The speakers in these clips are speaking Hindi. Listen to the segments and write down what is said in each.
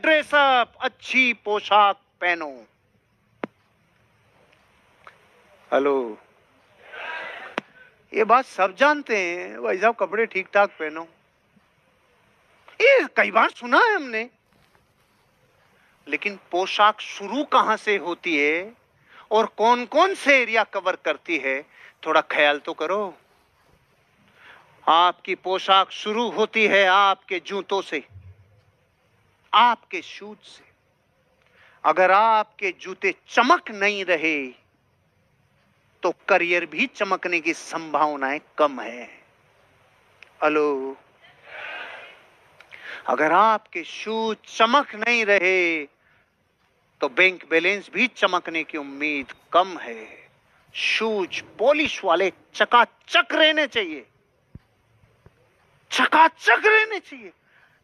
ड्रेसअप, अच्छी पोशाक पहनो। हेलो, ये बात सब जानते हैं भाई साहब, कपड़े ठीक ठाक पहनो, ये कई बार सुना है हमने। लेकिन पोशाक शुरू कहां से होती है और कौन कौन से एरिया कवर करती है, थोड़ा ख्याल तो करो। आपकी पोशाक शुरू होती है आपके जूतों से, आपके शूज से। अगर आपके जूते चमक नहीं रहे तो करियर भी चमकने की संभावनाएं कम है। हेलो, अगर आपके शूज चमक नहीं रहे तो बैंक बैलेंस भी चमकने की उम्मीद कम है। शूज पॉलिश वाले चकाचक रहने चाहिए, चकाचक रहने चाहिए।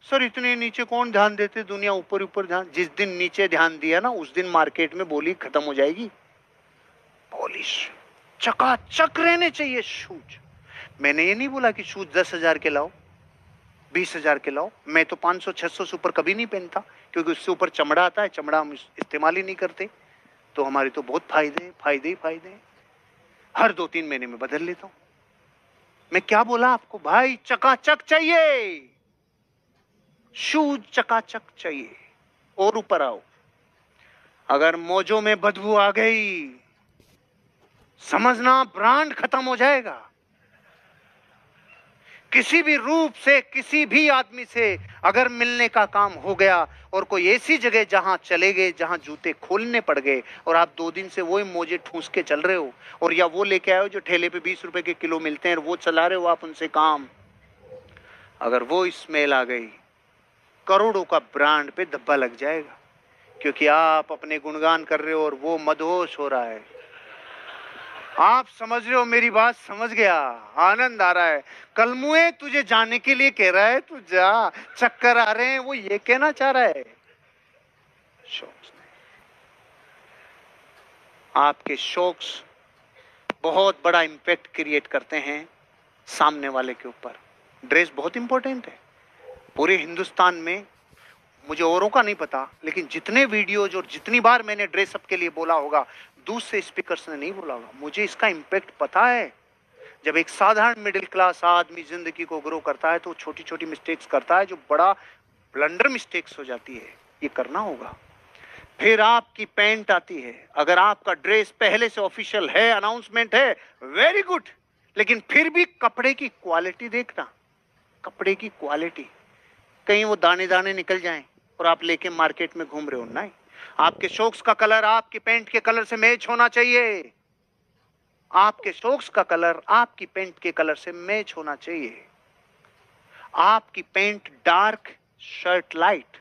सर इतने नीचे कौन ध्यान देते, दुनिया ऊपर ऊपर ध्यान। जिस दिन नीचे ध्यान दिया ना उस दिन मार्केट में बोली खत्म हो जाएगी। पॉलिश चकाचक रहने चाहिए शूज। मैंने ये नहीं बोला कि शूज 10,000 के लाओ, 20,000 के लाओ। मैं तो 500-600 से ऊपर कभी नहीं पहनता, क्योंकि उससे ऊपर चमड़ा आता है, चमड़ा हम इस्तेमाल ही नहीं करते। तो हमारे तो बहुत फायदे फायदे ही फायदे। हर 2-3 महीने में बदल लेता हूं। मैं क्या बोला आपको भाई, चकाचक चाहिए, शूज चकाचक चाहिए। और ऊपर आओ, अगर मोजों में बदबू आ गई समझना ब्रांड खत्म हो जाएगा। किसी भी रूप से किसी भी आदमी से अगर मिलने का काम हो गया और कोई ऐसी जगह जहां चले गए जहां जूते खोलने पड़ गए और आप 2 दिन से वही मोजे ठूस के चल रहे हो, और या वो लेके आए हो जो ठेले पे 20 रुपए के किलो मिलते हैं और वो चला रहे हो आप उनसे काम, अगर वो स्मेल आ गई करोड़ों का ब्रांड पे धब्बा लग जाएगा। क्योंकि आप अपने गुणगान कर रहे हो और वो मदहोश हो रहा है। आप समझ रहे हो मेरी बात, समझ गया, आनंद आ रहा है। कलमुए तुझे जाने के लिए कह रहा है, तू जा, चक्कर आ रहे हैं, वो ये कहना चाह रहा है। शौक्स, आपके शौक्स बहुत बड़ा इंपैक्ट क्रिएट करते हैं सामने वाले के ऊपर। ड्रेस बहुत इंपॉर्टेंट है पूरे हिंदुस्तान में। मुझे औरों का नहीं पता, लेकिन जितने वीडियोज और जितनी बार मैंने ड्रेसअप के लिए बोला होगा, दूसरे स्पीकर्स ने नहीं बोला होगा, मुझे इसका इंपैक्ट पता है। जब एक साधारण मिडिल क्लास आदमी जिंदगी को ग्रो करता है तो छोटी छोटी मिस्टेक्स करता है जो बड़ा ब्लंडर मिस्टेक्स हो जाती है, ये करना होगा। फिर आपकी पैंट आती है। अगर आपका ड्रेस पहले से ऑफिशियल है, अनाउंसमेंट है, वेरी गुड, लेकिन फिर भी कपड़े की क्वालिटी देखना, कपड़े की क्वालिटी। कहीं वो दाने दाने निकल जाएं और आप लेके मार्केट में घूम रहे हो, नहीं। आपके शॉक्स का कलर आपकी पैंट के कलर से मैच होना चाहिए। आपके शॉक्स का कलर आपकी पैंट के कलर से मैच होना चाहिए। आपकी pant dark, shirt light,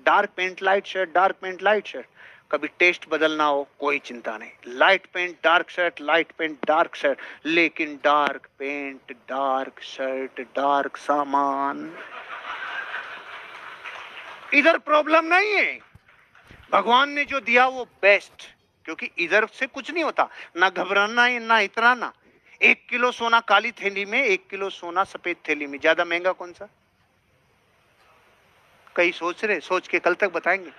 dark pant light shirt, dark pant light shirt. कभी टेस्ट बदलना हो कोई चिंता नहीं, light pant dark shirt, light pant dark shirt, लेकिन dark pant dark shirt dark सामान, इधर प्रॉब्लम नहीं है। भगवान ने जो दिया वो बेस्ट, क्योंकि इधर से कुछ नहीं होता, ना घबराना है ना इतराना। 1 किलो सोना काली थैली में, 1 किलो सोना सफेद थैली में, ज्यादा महंगा कौन सा? कई सोच रहे, सोच के कल तक बताएंगे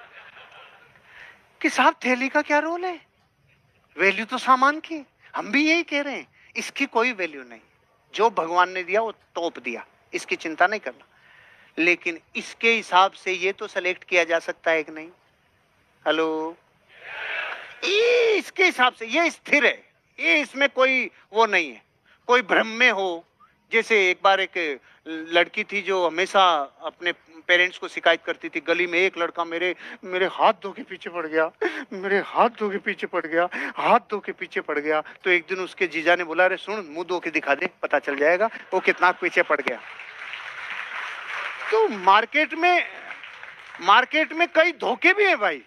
कि साहब थैली का क्या रोल है, वैल्यू तो सामान की। हम भी यही कह रहे हैं, इसकी कोई वैल्यू नहीं। जो भगवान ने दिया वो तोप दिया, इसकी चिंता नहीं करना। लेकिन इसके हिसाब से ये तो सेलेक्ट किया जा सकता है कि नहीं? हेलो, इसके हिसाब से ये स्थिर है, ये इसमें कोई वो नहीं है। कोई भ्रम में हो, जैसे एक बार एक लड़की थी जो हमेशा अपने पेरेंट्स को शिकायत करती थी, गली में एक लड़का मेरे हाथ धो के पीछे पड़ गया, मेरे हाथ धो के पीछे पड़ गया, हाथ धो के पीछे पड़ गया। तो एक दिन उसके जीजा ने बोला, अरे सुन, मुंह धो के दिखा दे, पता चल जाएगा वो कितना पीछे पड़ गया। तो मार्केट में कई धोखे भी है भाई,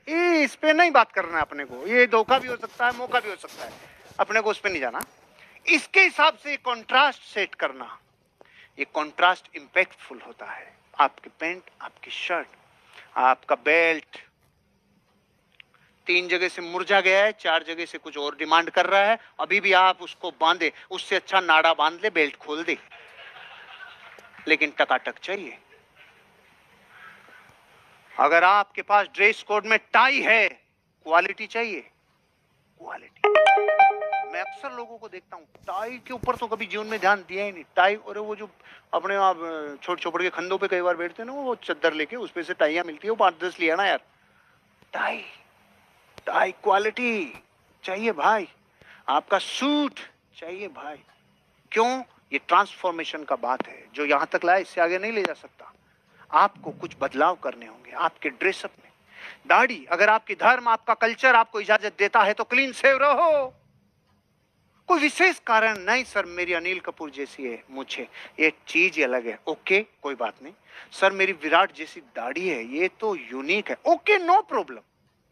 ये इस पे नहीं बात करना है अपने को। ये धोखा भी हो सकता है, मौका भी हो सकता है, अपने को उस पे नहीं जाना। इसके हिसाब से कंट्रास्ट सेट करना, ये कंट्रास्ट इंपैक्टफुल होता है। आपकी पैंट, आपकी शर्ट, आपका बेल्ट 3 जगह से मुरझा गया है, 4 जगह से कुछ और डिमांड कर रहा है, अभी भी आप उसको बांधे, उससे अच्छा नाड़ा बांध ले, बेल्ट खोल दे, लेकिन टकाटक चाहिए। अगर आपके पास ड्रेस कोड में टाई है, क्वालिटी चाहिए, क्वालिटी। मैं अक्सर लोगों को देखता हूँ टाई के ऊपर तो कभी जीवन में ध्यान दिया ही नहीं। टाई, और वो जो अपने आप छोटे छोटे के खंडों पे कई बार बैठते हैं ना, वो चद्दर लेके उस पे से टाइयां मिलती है, वो 5-10 लिया ना यार। टाई, टाई क्वालिटी चाहिए भाई। आपका सूट चाहिए भाई। क्यों? ये ट्रांसफॉर्मेशन का बात है जो यहां तक लाया, इससे आगे नहीं ले जा सकता। आपको कुछ बदलाव करने होंगे आपके ड्रेसअप में। दाढ़ी, अगर आपकी धर्म, आपका कल्चर आपको इजाजत देता है तो क्लीन सेव रहो। कोई विशेष कारण नहीं सर, मेरी अनिल कपूर जैसी है मुझे, ये चीज अलग है, ओके कोई बात नहीं। सर मेरी विराट जैसी दाढ़ी है, ये तो यूनिक है, okay no problem,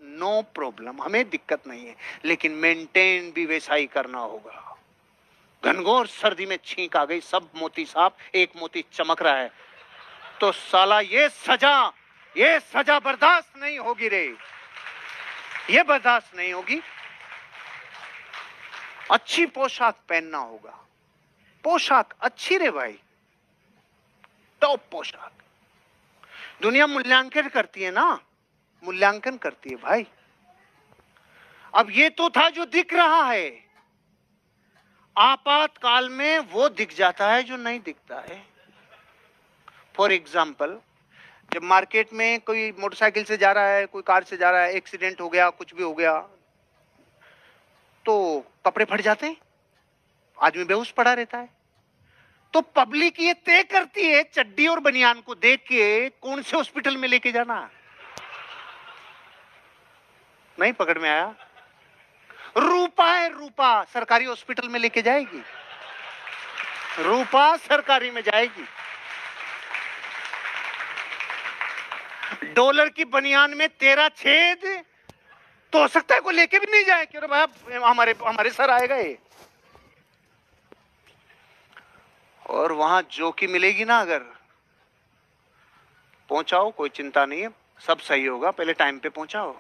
no problem, हमें दिक्कत नहीं है। लेकिन मेंटेन भी वैसा ही करना होगा। घनघोर सर्दी में छींक आ गई, सब मोती साफ, एक मोती चमक रहा है, तो साला ये सजा बर्दाश्त नहीं होगी रे, ये बर्दाश्त नहीं होगी। अच्छी पोशाक पहनना होगा, पोशाक अच्छी रे भाई, टॉप पोशाक। दुनिया मूल्यांकन करती है ना, मूल्यांकन करती है भाई। अब ये तो था जो दिख रहा है, आपातकाल में वो दिख जाता है जो नहीं दिखता है। फॉर एग्जाम्पल, जब मार्केट में कोई मोटरसाइकिल से जा रहा है, कोई कार से जा रहा है, एक्सीडेंट हो गया, कुछ भी हो गया, तो कपड़े फट जाते हैं, आदमी बेहोश पड़ा रहता है। तो पब्लिक ये तय करती है चड्डी और बनियान को देख के कौन से हॉस्पिटल में लेके जाना। नहीं पकड़ में आया? रूपा है, रूपा सरकारी हॉस्पिटल में लेके जाएगी, रूपा सरकारी में जाएगी। डॉलर की बनियान में 13 छेद, तो हो सकता है कोई लेके भी नहीं जाए, क्यों भाई हमारे सर आएगा ये। और वहां जोकी मिलेगी ना, अगर पहुंचाओ, कोई चिंता नहीं है, सब सही होगा, पहले टाइम पे पहुंचाओ,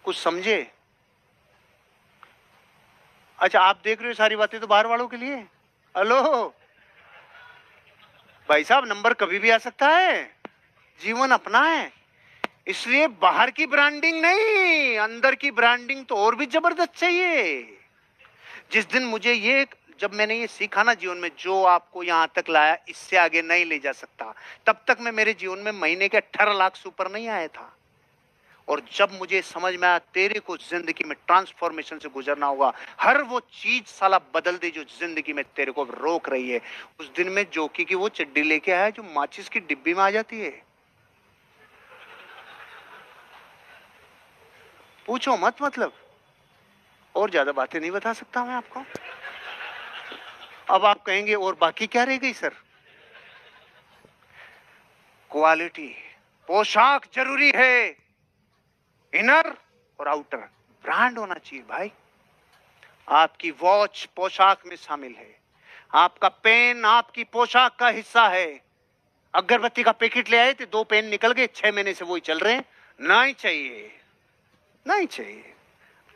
कुछ समझे। अच्छा आप देख रहे हो सारी बातें तो बाहर वालों के लिए। हेलो भाई साहब, नंबर कभी भी आ सकता है, जीवन अपना है, इसलिए बाहर की ब्रांडिंग नहीं, अंदर की ब्रांडिंग तो और भी जबरदस्त चाहिए। जिस दिन मुझे जब मैंने ये सीखा ना जीवन में, जो आपको यहां तक लाया इससे आगे नहीं ले जा सकता, तब तक मैं मेरे जीवन में महीने के 18 लाख से ऊपर नहीं आया था। और जब मुझे समझ में आया तेरे को जिंदगी में ट्रांसफॉर्मेशन से गुजरना होगा, हर वो चीज साला बदल दे जो जिंदगी में तेरे को रोक रही है, उस दिन में जोकी की वो चड्डी लेके आया जो माचिस की डिब्बी में आ जाती है। पूछो मत, मतलब और ज्यादा बातें नहीं बता सकता मैं आपको। अब आप कहेंगे और बाकी क्या रह गई सर? क्वालिटी, पोशाक जरूरी है, इनर और आउटर ब्रांड होना चाहिए भाई। आपकी वॉच पोशाक में शामिल है, आपका पेन आपकी पोशाक का हिस्सा है। अगरबत्ती का पैकेट ले आए थे, 2 पेन निकल गए, 6 महीने से वही चल रहे हैं, नहीं चाहिए, नहीं चाहिए।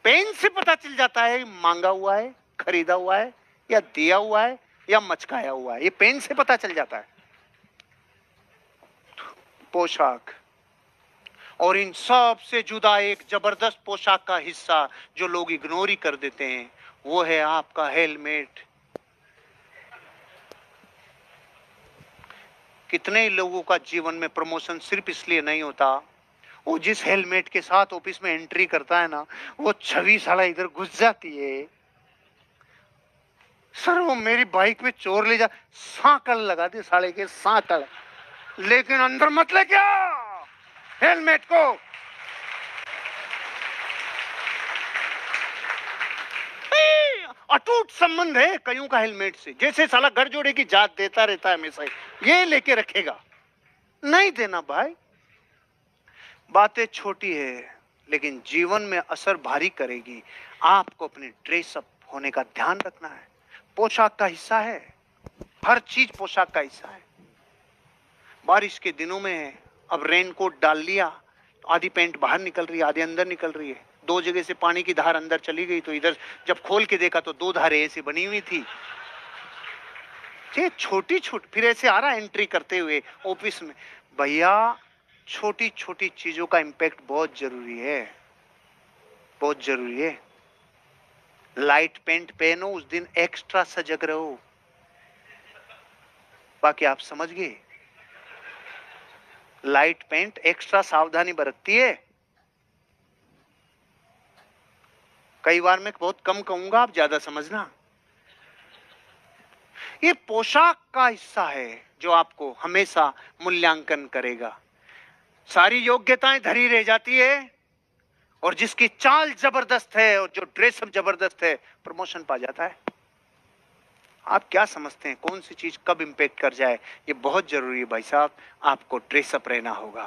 पेन से पता चल जाता है मांगा हुआ है, खरीदा हुआ है, या दिया हुआ है, या मचकाया हुआ है, ये पेन से पता चल जाता है। पोशाक, और इन सब से जुदा एक जबरदस्त पोशाक का हिस्सा जो लोग इग्नोर ही कर देते हैं, वो है आपका हेलमेट। कितने लोगों का जीवन में प्रमोशन सिर्फ इसलिए नहीं होता, वो जिस हेलमेट के साथ ऑफिस में एंट्री करता है ना, वो छवि साला इधर घुस जाती है। सर वो मेरी बाइक में चोर ले जा, सांकल लगा दे साले के, सांकल, लेकिन अंदर मत ले क्या हेलमेट को। अटूट संबंध है कईयों का हेलमेट से, जैसे साला घर जोड़े की जात देता रहता है हमेशा, ये लेके रखेगा, नहीं देना भाई। बातें छोटी है लेकिन जीवन में असर भारी करेगी। आपको अपने ड्रेसअप होने का ध्यान रखना है, पोशाक का हिस्सा है, हर चीज पोशाक का हिस्सा है। बारिश के दिनों में है, अब रेनकोट डाल लिया तो आधी पैंट बाहर निकल रही है, आधी अंदर निकल रही है, 2 जगह से पानी की धार अंदर चली गई, तो इधर जब खोल के देखा तो 2 धारें ऐसी बनी हुई थी, छोटी छोटी, फिर ऐसे आ रहा एंट्री करते हुए ऑफिस में, भैया छोटी छोटी चीजों का इंपैक्ट बहुत जरूरी है, बहुत जरूरी है। लाइट पेंट पहनो, उस दिन एक्स्ट्रा सजग रहो। बाकी आप समझ गए, लाइट पेंट एक्स्ट्रा सावधानी बरतती है। कई बार मैं बहुत कम कहूंगा, आप ज्यादा समझना। ये पोशाक का हिस्सा है जो आपको हमेशा मूल्यांकन करेगा। सारी योग्यताएं धरी रह जाती है और जिसकी चाल जबरदस्त है और जो ड्रेसअप जबरदस्त है, प्रमोशन पा जाता है। आप क्या समझते हैं कौन सी चीज कब इंपैक्ट कर जाए? ये बहुत जरूरी है भाई साहब, आपको ड्रेसअप रहना होगा।